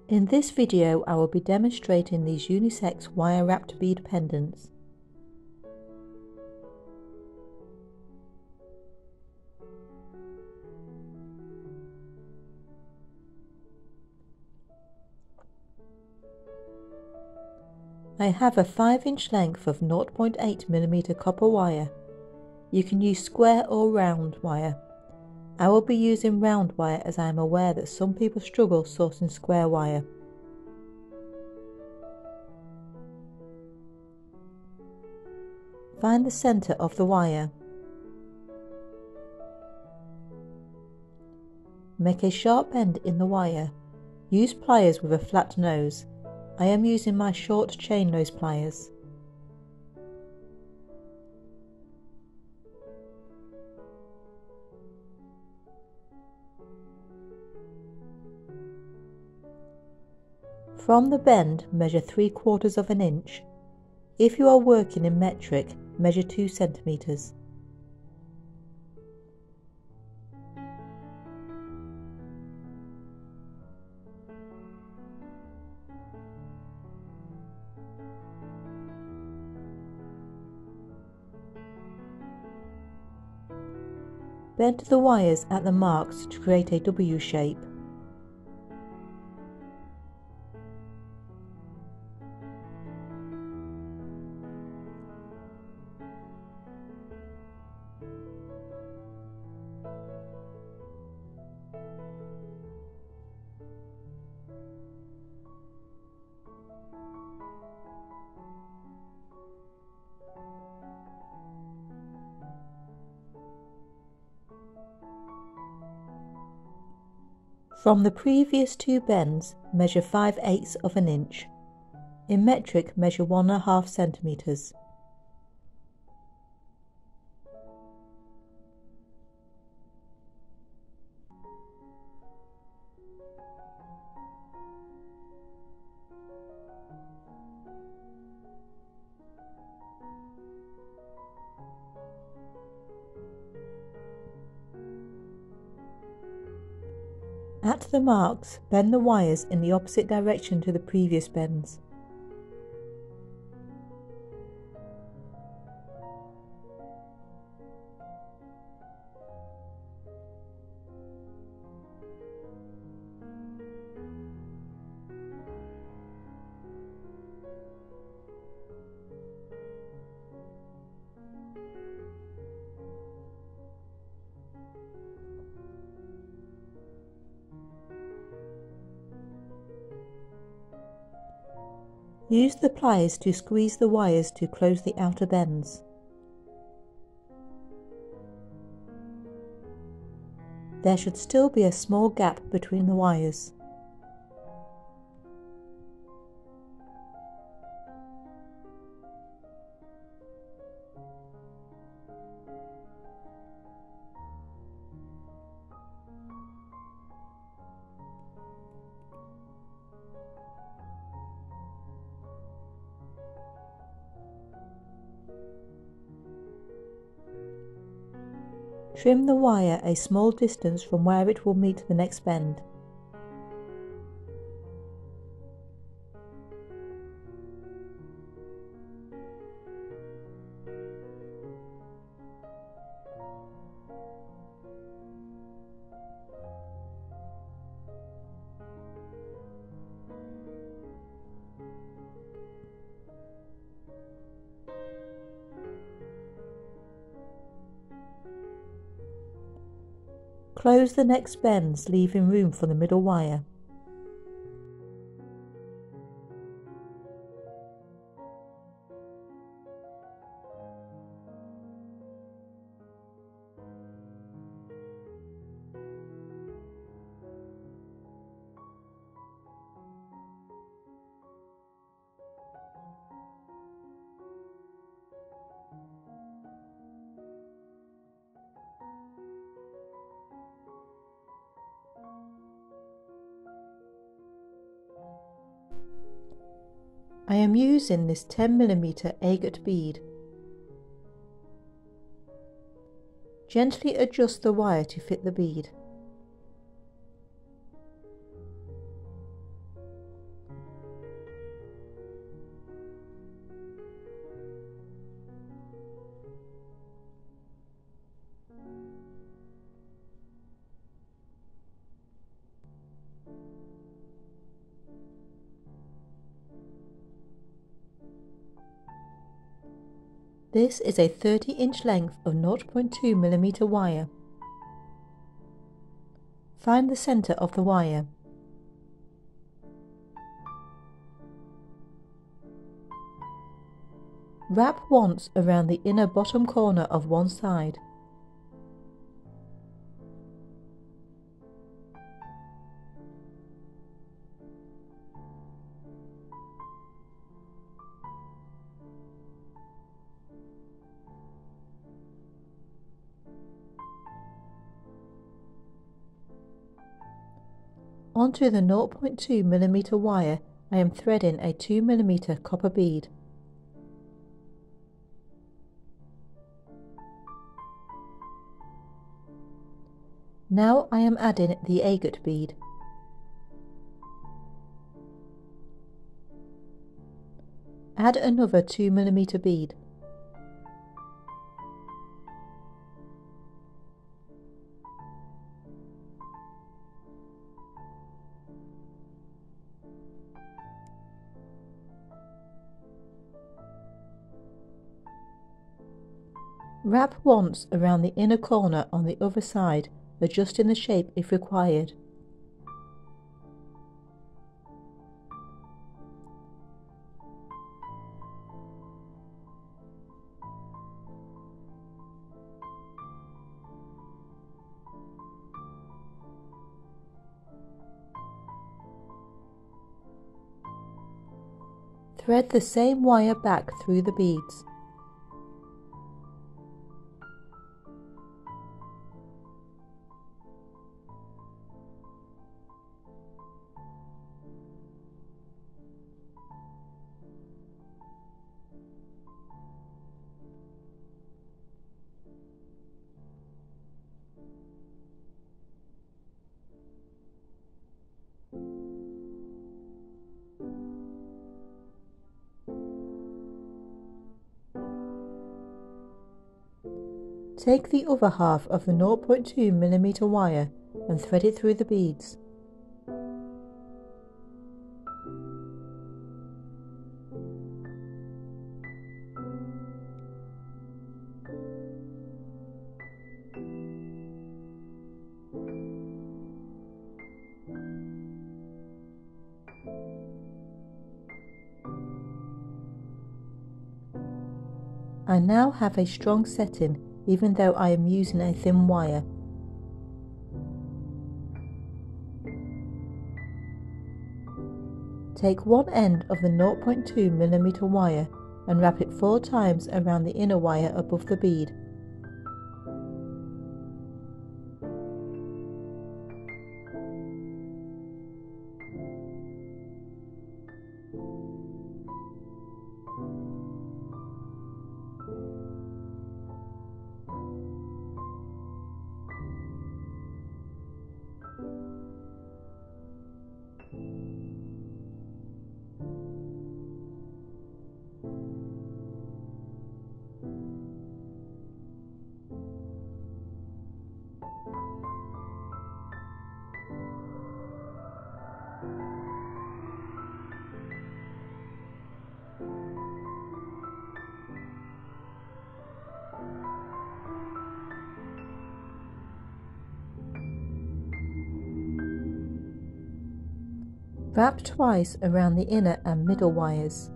In this video I will be demonstrating these unisex wire wrapped bead pendants. I have a 5-inch length of 0.8mm copper wire. You can use square or round wire. I will be using round wire as I am aware that some people struggle sourcing square wire. Find the centre of the wire. Make a sharp bend in the wire. Use pliers with a flat nose. I am using my short chain nose pliers. From the bend, measure 3/4 of an inch. If you are working in metric, measure 2 centimeters. Bend the wires at the marks to create a W shape. From the previous 2 bends, measure 5/8 of an inch. In metric, measure 1.5 centimeters. At the marks, bend the wires in the opposite direction to the previous bends. Use the pliers to squeeze the wires to close the outer bends. There should still be a small gap between the wires. Trim the wire a small distance from where it will meet the next bend. Close the next bends, leaving room for the middle wire. I am using this 10mm agate bead. Gently adjust the wire to fit the bead. This is a 30-inch length of 0.2mm wire. Find the centre of the wire. Wrap once around the inner bottom corner of one side. Onto the 0.2mm wire, I am threading a 2mm copper bead. Now I am adding the agate bead. Add another 2mm bead. Wrap once around the inner corner on the other side, adjusting the shape if required. Thread the same wire back through the beads. Take the other half of the 0.2mm wire and thread it through the beads. I now have a strong setting, even though I am using a thin wire. Take one end of the 0.2mm wire and wrap it 4 times around the inner wire above the bead. Wrap twice around the inner and middle wires.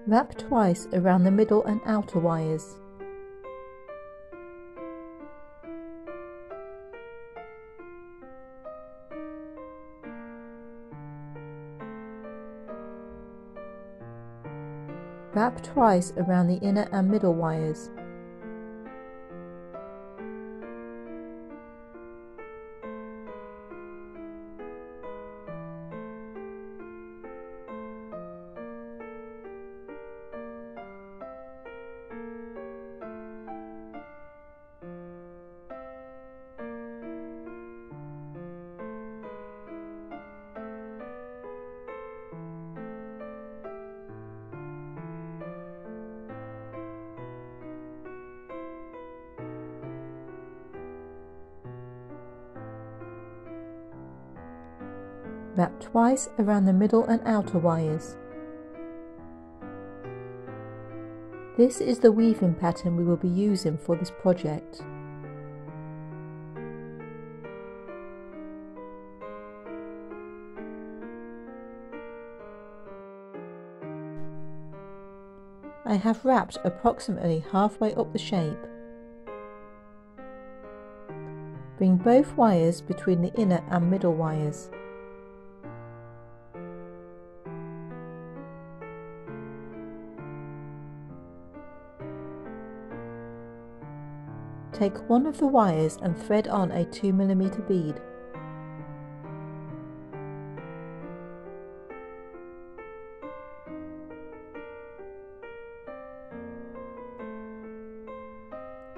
Wrap twice around the middle and outer wires. Wrap twice around the inner and middle wires. Wrap twice around the middle and outer wires. This is the weaving pattern we will be using for this project. I have wrapped approximately halfway up the shape. Bring both wires between the inner and middle wires. Take one of the wires and thread on a 2mm bead.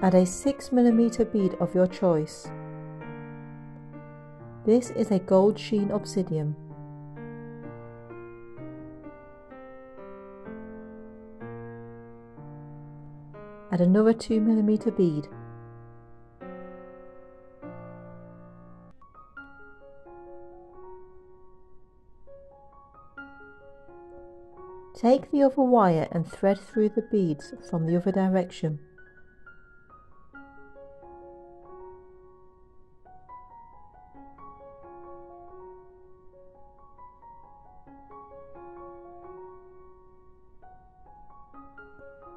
Add a 6mm bead of your choice. This is a gold sheen obsidian. Add another 2mm bead. Take the other wire and thread through the beads from the other direction.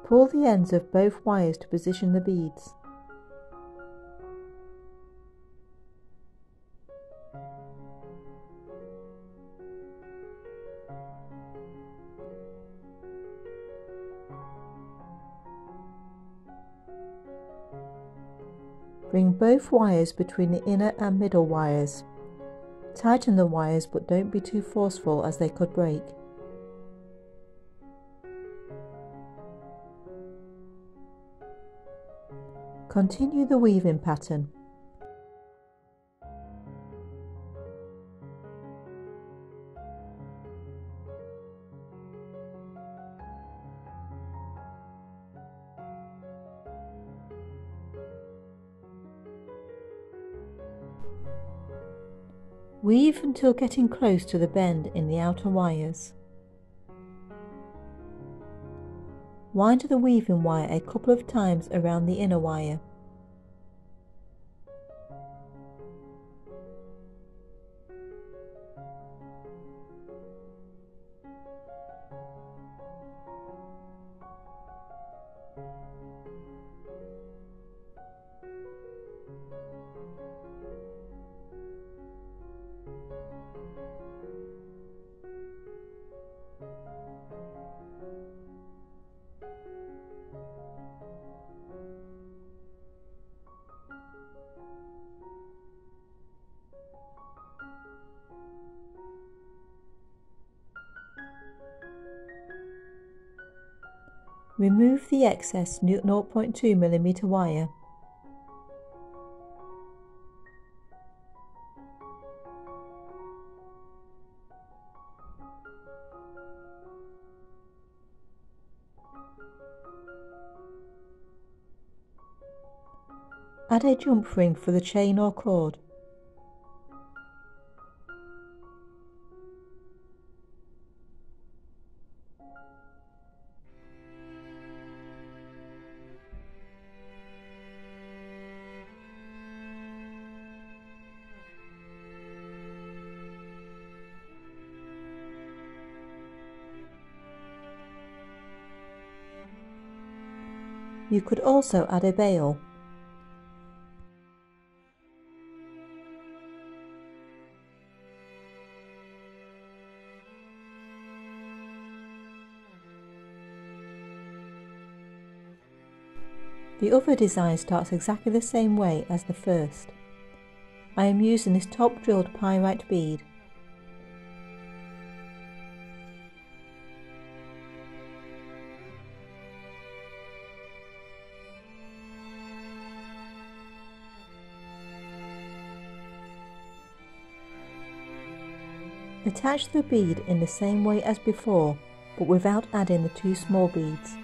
Pull the ends of both wires to position the beads. Bring both wires between the inner and middle wires. Tighten the wires but don't be too forceful as they could break. Continue the weaving pattern. Weave until getting close to the bend in the outer wires. Wind the weaving wire a couple of times around the inner wire. Remove the excess 0.2mm wire. Add a jump ring for the chain or cord. You could also add a bail. The other design starts exactly the same way as the first. I am using this top drilled pyrite bead. Attach the bead in the same way as before, but without adding the two small beads.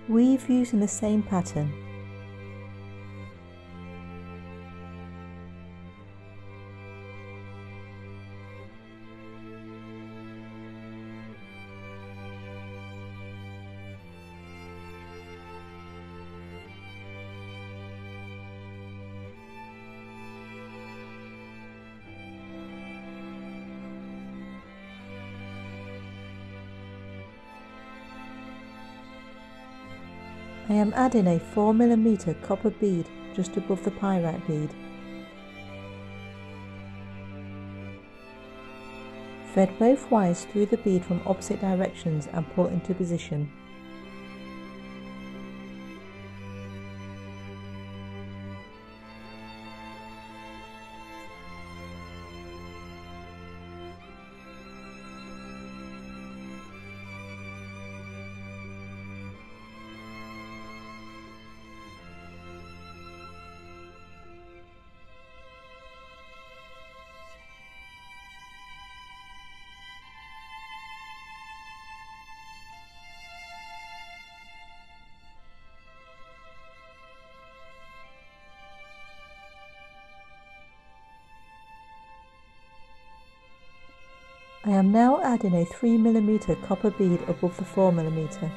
Weave using the same pattern. I am adding a 4mm copper bead just above the pyrite bead. Thread both wires through the bead from opposite directions and pull into position. I am now adding a 3mm copper bead above the 4mm.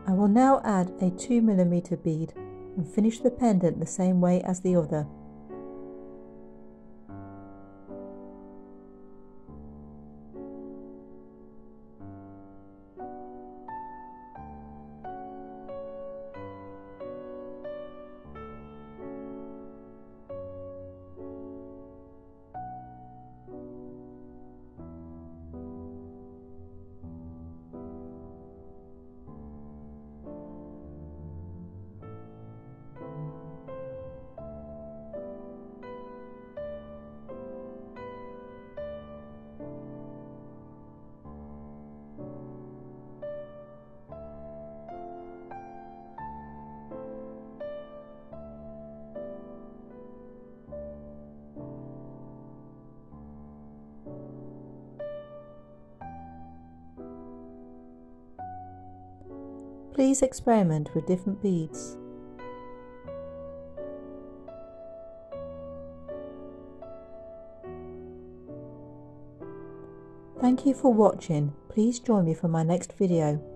I will now add a 2mm bead and finish the pendant the same way as the other. Please experiment with different beads. Thank you for watching. Please join me for my next video.